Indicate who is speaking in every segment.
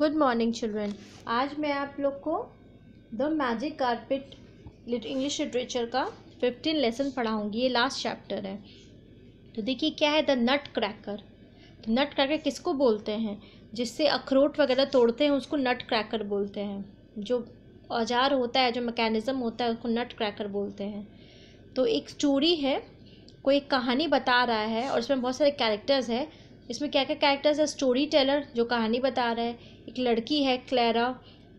Speaker 1: Good morning children. आज मैं आप लोग को the magic carpet English literature का 15 लेसन पढ़ाऊँगी। ये लास्ट चैप्टर है। तो देखिए क्या है, द नट क्रैकर। तो नट क्रैकर किसको बोलते हैं? जिससे अखरोट वगैरह तोड़ते हैं उसको नट क्रैकर बोलते हैं। जो औजार होता है, जो मैकेनिज़्म होता है, उसको नट क्रैकर बोलते हैं। तो एक स्टोरी है, कोई एक कहानी बता रहा है और इसमें बहुत सारे कैरेक्टर्स हैं। इसमें क्या क्या कैरेक्टर्स है? स्टोरी टेलर जो कहानी बता रहा है, एक लड़की है क्लेरा,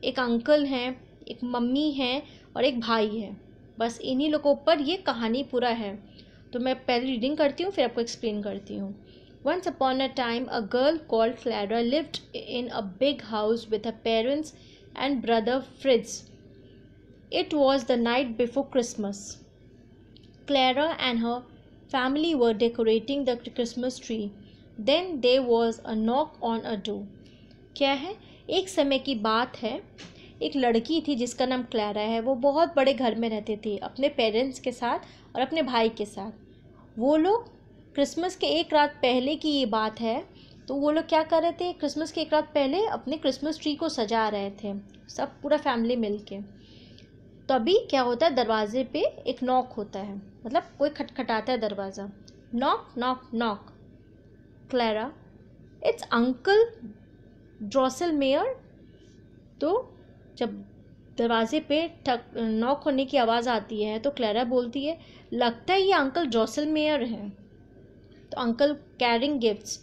Speaker 1: एक अंकल हैं, एक मम्मी है और एक भाई है। बस इन्हीं लोगों पर ये कहानी पूरा है। तो मैं पहले रीडिंग करती हूँ, फिर आपको एक्सप्लेन करती हूँ। Once upon a time, a girl called Clara lived in a big house with her parents and brother Fritz. It was the night before Christmas. Clara and her family were decorating the Christmas tree. Then there was a knock on a door. क्या है? एक समय की बात है, एक लड़की थी जिसका नाम क्लारा है। वो बहुत बड़े घर में रहती थी अपने पेरेंट्स के साथ और अपने भाई के साथ। वो लोग क्रिसमस के एक रात पहले की ये बात है। तो वो लोग क्या कर रहे थे? क्रिसमस के एक रात पहले अपने क्रिसमस ट्री को सजा रहे थे, सब पूरा फैमिली मिल के। तभी क्या होता है, दरवाजे पे एक नॉक होता है, मतलब कोई खटखटाता है दरवाज़ा। Knock knock knock. Clara, it's uncle Drosselmeyer. तो जब दरवाजे पे नॉक होने की आवाज़ आती है तो क्लारा बोलती है, लगता है ये अंकल ड्रॉसलमेयर हैं। तो uncle carrying gifts,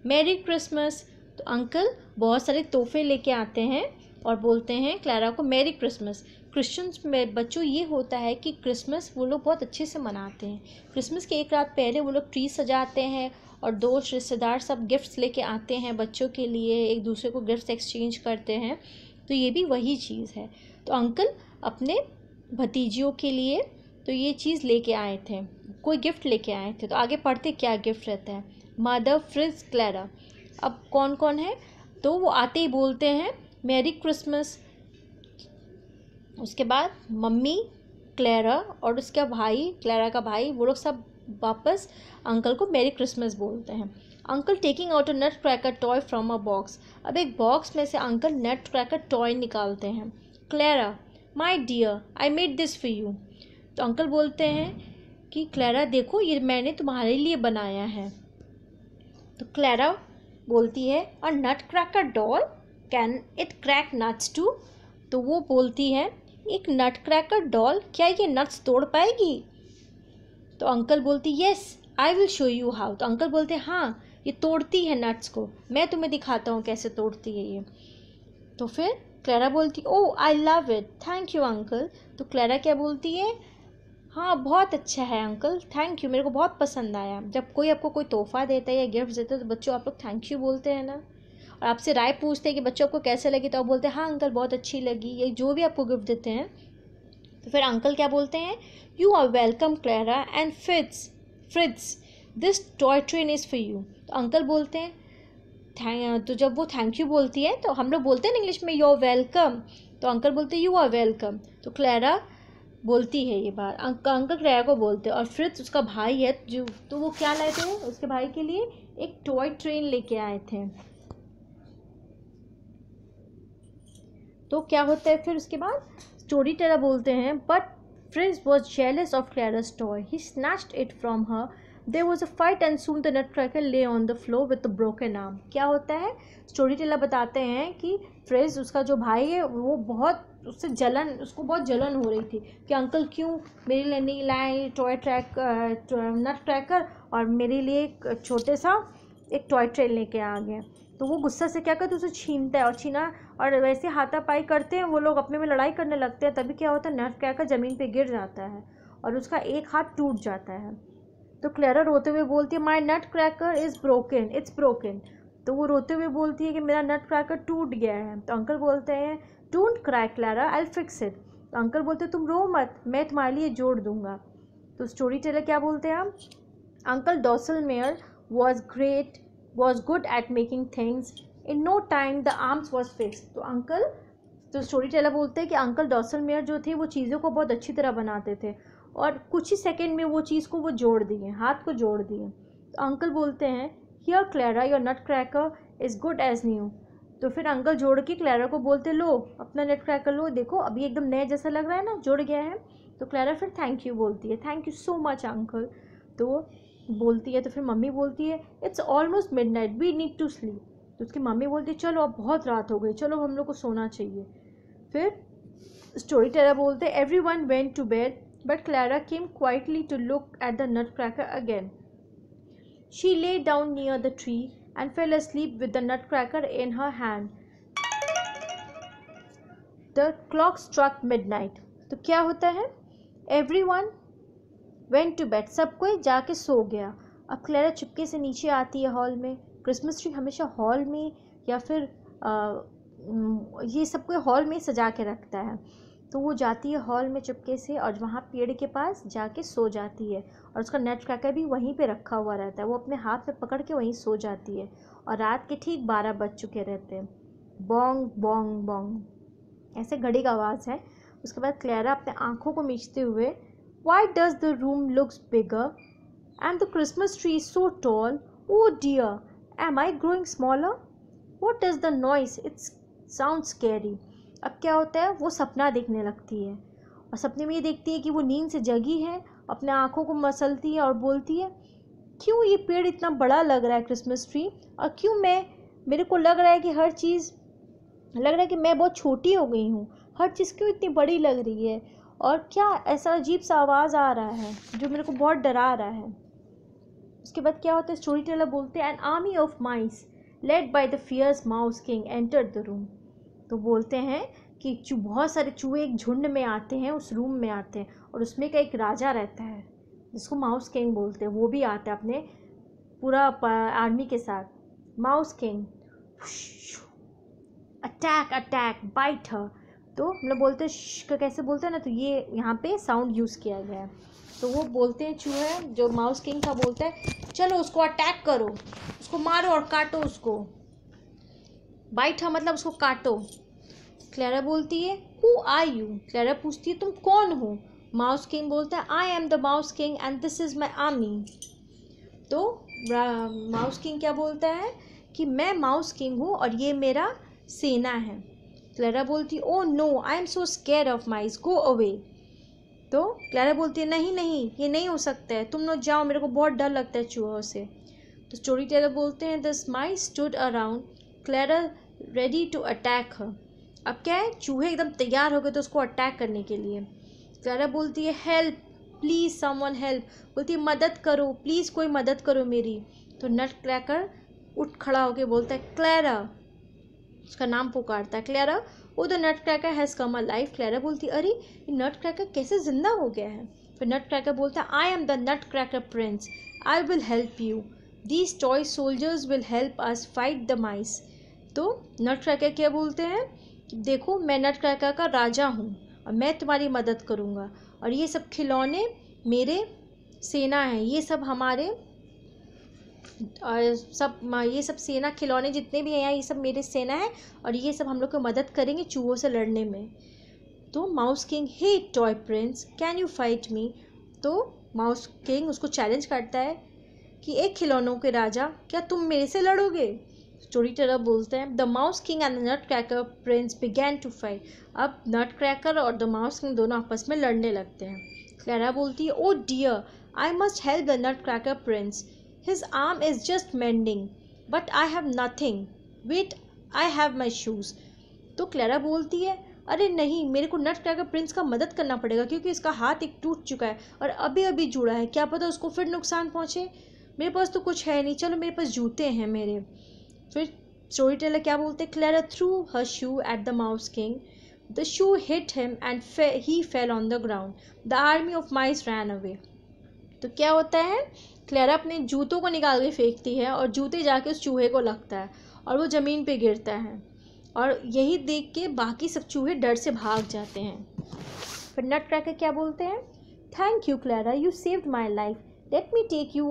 Speaker 1: merry Christmas. तो अंकल बहुत सारे तोहफे लेके आते हैं और बोलते हैं क्लारा को मैरी क्रिसमस। क्रिश्चियंस में बच्चों ये होता है कि क्रिसमस वो लोग बहुत अच्छे से मनाते हैं। क्रिसमस के एक रात पहले वो लोग ट्री सजाते हैं और दोस्त रिश्तेदार सब गिफ्ट्स लेके आते हैं बच्चों के लिए, एक दूसरे को गिफ्ट्स एक्सचेंज करते हैं। तो ये भी वही चीज़ है। तो अंकल अपने भतीजियों के लिए तो ये चीज़ लेके आए थे, कोई गिफ्ट लेके आए थे। तो आगे पढ़ते क्या गिफ्ट रहता है। Mother, fridge, Clara. अब कौन कौन है? तो वो आते ही बोलते हैं मैरी क्रिसमस। उसके बाद मम्मी, क्लारा और उसका भाई, क्लारा का भाई, वो लोग सब वापस अंकल को मैरी क्रिसमस बोलते हैं। Uncle taking out a nutcracker toy from a box. अब एक बॉक्स में से अंकल नट क्रैकर टॉय निकालते हैं। Clara, my dear, I made this for you. तो अंकल बोलते हैं कि क्लारा देखो, ये मैंने तुम्हारे लिए बनाया है। तो क्लारा बोलती है, a nutcracker doll, can it crack nuts too. तो वो बोलती है, एक नट क्रैकर डॉल, क्या ये नट्स तोड़ पाएगी? तो अंकल बोलती, yes I will show you how. तो अंकल बोलते हैं, हाँ ये तोड़ती है नट्स को, मैं तुम्हें दिखाता हूँ कैसे तोड़ती है ये। तो फिर क्लारा बोलती, oh I love it, thank you uncle. तो क्लारा क्या बोलती है, हाँ बहुत अच्छा है अंकल, थैंक यू, मेरे को बहुत पसंद आया। जब कोई आपको कोई तोहफा देता है या गिफ्ट देता है तो बच्चों आप लोग थैंक यू बोलते हैं ना। और आपसे राय पूछते हैं कि बच्चों को कैसे लगी, तो आप बोलते हैं हाँ अंकल बहुत अच्छी लगी, ये जो भी आपको गिफ्ट देते हैं। तो फिर अंकल क्या बोलते हैं, you are welcome Clara and Fritz, this toy train is for you. तो अंकल बोलते हैं तो जब वो थैंक यू बोलती है तो हम लोग बोलते हैं ना इंग्लिश में यू आर वेलकम, तो अंकल बोलते हैं यू आर वेलकम। तो क्लारा बोलती है ये बात, अंकल क्लारा को बोलते हैं। और फ्रिट्ज उसका भाई है जो, तो वो क्या लाए थे, उसके भाई के लिए एक टॉय ट्रेन लेके आए थे। तो क्या होता है फिर उसके बाद, स्टोरी टेलर बोलते हैं, but Fritz was jealous of Clara's toy, he snatched it from her, there was a fight and soon the nutcracker lay on the floor with the broken arm. क्या होता है, story teller बताते हैं कि fridge उसका जो भाई है वो बहुत उसको बहुत जलन हो रही थी कि अंकल क्यों मेरे लिए नहीं लाए नट क्रैकर और मेरे लिए एक छोटे सा एक टॉय ट्रेन लेके आ गए। तो वो गुस्सा से क्या करते, उसे छीनता है और वैसे हाथापाई करते हैं वो लोग, अपने में लड़ाई करने लगते हैं। तभी क्या होता है, नट क्रैकर ज़मीन पे गिर जाता है और उसका एक हाथ टूट जाता है। तो क्लारा रोते हुए बोलती है, my nutcracker is broken, it's broken. तो वो रोते हुए बोलती है कि मेरा नट क्रैकर टूट गया है। तो अंकल बोलते हैं, don't cry Clara, I will fix it. तो अंकल बोलते हैं, तुम रो मत, मैं तुम्हारे लिए जोड़ दूंगा। तो स्टोरी टेलर क्या बोलते हैं, uncle ड्रॉसलमेयर was good at making things. In no time the arms was fixed. तो स्टोरी टेलर बोलते हैं कि अंकल ड्रॉसलमेयर जो थे वो चीज़ों को बहुत अच्छी तरह बनाते थे और कुछ ही सेकंड में वो चीज़ को वो जोड़ दिए, हाथ को जोड़ दिए। तो अंकल बोलते हैं, here Clara, your nutcracker is good as new, तो फिर अंकल जोड़ के क्लैरा को बोलते, लो अपना नट क्रैकर लो, देखो अभी एकदम नया जैसा लग रहा है ना, जुड़ गया है। तो क्लैरा फिर थैंक यू बोलती है, thank you so much uncle. तो बोलती है, तो फिर मम्मी बोलती है, it's almost midnight, we need to sleep. तो उसकी मम्मी बोलती है, चलो अब बहुत रात हो गई, चलो हम लोग को सोना चाहिए। फिर स्टोरी टेलर बोलते, everyone went to bed but Clara came quietly to look at the nutcracker again. She lay down near the tree and fell asleep with the nutcracker in her hand. The clock struck midnight. तो क्या होता है, everyone went to bed, सब कोई जाके सो गया। अब Clara चुपके से नीचे आती है हॉल में। क्रिसमस ट्री हमेशा हॉल में या फिर ये सब कोई हॉल में सजा के रखता है। तो वो जाती है हॉल में चुपके से और वहाँ पेड़ के पास जाके सो जाती है, और उसका नट क्रैकर भी वहीं पे रखा हुआ रहता है। वो अपने हाथ में पकड़ के वहीं सो जाती है, और रात के ठीक 12 बज चुके रहते हैं। बॉन्ग बॉन्ग बॉन्ग ऐसे घड़ी का आवाज़ है। उसके बाद क्लैरा अपने आँखों को मीचते हुए, why does the room looks bigger and the Christmas tree so tall, oh dear am I growing smaller, what does the noise, it's sound scary. अब क्या होता है, वो सपना देखने लगती है, और सपने में ये देखती है कि वो नींद से जगी है, अपने आँखों को मसलती है और बोलती है, क्यों ये पेड़ इतना बड़ा लग रहा है क्रिसमस ट्री, और क्यों मेरे को लग रहा है कि हर चीज़, लग रहा है कि मैं बहुत छोटी हो गई हूँ, हर चीज़ क्यों इतनी बड़ी लग रही है, और क्या ऐसा अजीब सा आवाज़ आ रहा है जो मेरे को बहुत डरा रहा है। उसके बाद क्या होता है, स्टोरी टेलर बोलते हैं, an army of mice led by the fierce mouse king entered the room. तो बोलते हैं कि बहुत सारे चूहे एक झुंड में आते हैं, उस रूम में आते हैं, और उसमें का एक राजा रहता है जिसको माउस किंग बोलते हैं, वो भी आता है अपने पूरा आर्मी के साथ। Mouse king, attack attack bite her. तो हम लोग बोलते हैं कैसे बोलते हैं ना, तो ये यहाँ पे साउंड यूज़ किया गया है। तो वो बोलते हैं चूहे, जो माउस किंग का बोलता है, चलो उसको अटैक करो, उसको मारो और काटो उसको। बाइट हर मतलब उसको काटो। क्लैरा बोलती है, हु आर यू, क्लैरा पूछती है तुम कौन हो। माउस किंग बोलता है, I am the mouse king and this is my army. तो माउस किंग क्या बोलता है कि मैं माउस किंग हूँ और ये मेरा सेना है। क्लैरा बोलती, oh no I am so scare of mice, go away. तो क्लैरा बोलती है, नहीं नहीं ये नहीं हो सकता है, तुम लोग जाओ, मेरे को बहुत डर लगता है चूहों से। तो स्टोरी टेलर बोलते हैं, the mice stood around Clara ready to attack her. अब क्या है, चूहे एकदम तैयार हो गए तो उसको अटैक करने के लिए। क्लैरा बोलती है, हेल्प प्लीज़ समवन हेल्प, बोलती है मदद करो प्लीज़, कोई मदद करो मेरी। तो नट क्रैकर उठ खड़ा होकर बोलता है, क्लैरा, उसका नाम पुकारता है, Clara oh the nutcracker has come alive. Clara बोलती है, अरे ये नट क्रैकर कैसे जिंदा हो गया है। फिर नट क्रैकर बोलता है, I am the nutcracker prince, I will help you, these toy soldiers will help us fight the mice. तो नट क्रैकर क्या बोलते हैं, देखो मैं नट क्रैकर का राजा हूँ और मैं तुम्हारी मदद करूँगा, और ये सब खिलौने मेरे सेना हैं, ये सब हमारे ये सब सेना खिलौने जितने भी हैं यहाँ, ये सब मेरे सेना है, और ये सब हम लोग को मदद करेंगे चूहों से लड़ने में। तो mouse king, hey toy prince can you fight me. तो माउस किंग उसको चैलेंज करता है कि एक खिलौनों के राजा, क्या तुम मेरे से लड़ोगे। स्टोरी टेलर बोलते हैं, the mouse king and the nutcracker prince began to fight. अब नट क्रैकर और द माउस किंग दोनों आपस में लड़ने लगते हैं। क्लैरा बोलती है, oh dear I must help the nutcracker prince, his arm is just mending but I have nothing, wait I have my shoes. तो क्लैरा बोलती है, अरे नहीं, मेरे को नट क्रैकर प्रिंस का मदद करना पड़ेगा क्योंकि इसका हाथ एक टूट चुका है और अभी अभी जुड़ा है, क्या पता उसको फिर नुकसान पहुँचे, मेरे पास तो कुछ है नहीं, चलो मेरे पास जूते हैं मेरे। फिर स्टोरी टेलर क्या बोलते हैं, Clara through her shoe at the mouse king, the shoe hit him and he fell on the ground, the army of mice ran away. तो क्या होता है, क्लैरा अपने जूतों को निकाल के फेंकती है और जूते जाके उस चूहे को लगता है और वो ज़मीन पे गिरता है, और यही देख के बाकी सब चूहे डर से भाग जाते हैं। फिर नट क्रैकर क्या बोलते हैं, thank you Clara, you saved my life, let me take you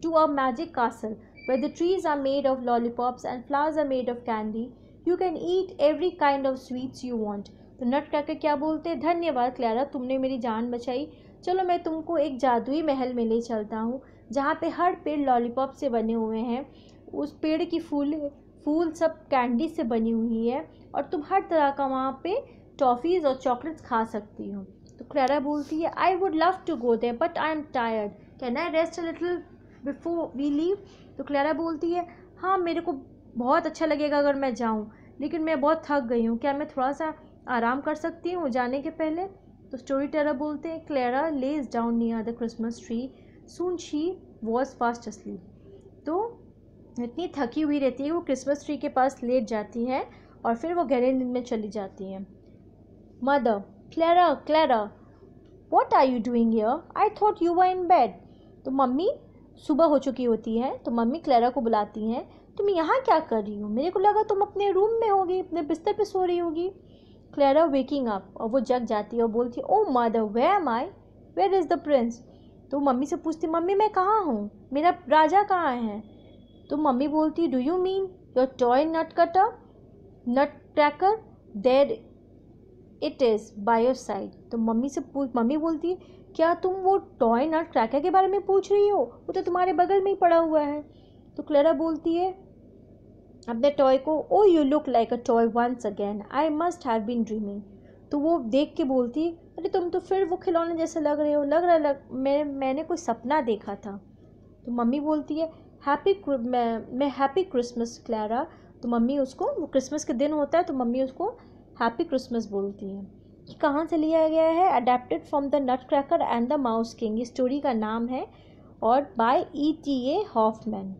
Speaker 1: to a magic castle where the trees are made of lollipops and flowers are made of candy. You can eat every kind of sweets you want. तो नट cracker क्या बोलते हैं, धन्यवाद Clara, तुमने मेरी जान बचाई, चलो मैं तुमको एक जादुई महल में ले चलता हूँ जहाँ पे हर पेड़ लॉलीपॉप से बने हुए हैं, उस पेड़ की फूल सब कैंडी से बनी हुई है और तुम हर तरह का वहाँ पे टॉफ़ीज़ और चॉकलेट्स खा सकती हो। तो क्लैरा बोलती है I would love to go there but I am tired, can I rest a little before we leave. तो क्लैरा बोलती है हाँ मेरे को बहुत अच्छा लगेगा अगर मैं जाऊँ, लेकिन मैं बहुत थक गई हूँ, क्या मैं थोड़ा सा आराम कर सकती हूँ जाने के पहले। तो स्टोरी टेलर बोलते हैं Clara lays down near the Christmas tree, soon she was fast asleep. तो इतनी थकी हुई रहती है वो क्रिसमस ट्री के पास लेट जाती हैं और फिर वो गहरे नींद में चली जाती हैं। Mother Clara Clara what are you doing here, I thought you were in bed. तो मम्मी सुबह हो चुकी होती है तो मम्मी क्लैरा को बुलाती हैं, तुम यहाँ क्या कर रही हो, मेरे को लगा तुम अपने रूम में होगी, अपने बिस्तर पे सो रही होगी। क्लैरा वेकिंग अप, और वो जग जाती है और बोलती है oh mother where am I, where is the prince. तो मम्मी से पूछती मम्मी मैं कहाँ हूँ, मेरा राजा कहाँ है। तो मम्मी बोलती do you mean your toy nut cutter nutcracker, there it is by your side. तो मम्मी बोलती है क्या तुम वो टॉय नट क्रैकर के बारे में पूछ रही हो, वो तो तुम्हारे बगल में ही पड़ा हुआ है। तो क्लैरा बोलती है अपने टॉय को oh you look like a toy once again, I must have been dreaming. तो वो देख के बोलती अरे तुम तो फिर वो खिलौने जैसे लग रहे हो, लग रहा मैंने कोई सपना देखा था। तो मम्मी बोलती है मैं हैप्पी क्रिसमस क्लैरा। तो मम्मी उसको, वो क्रिसमस के दिन होता है तो मम्मी उसको हैप्पी क्रिसमस बोलती है। ये कहाँ से लिया गया है, adapted from the nutcracker and the mouse king, ये स्टोरी का नाम है और बाय E.T.A. हॉफमैन।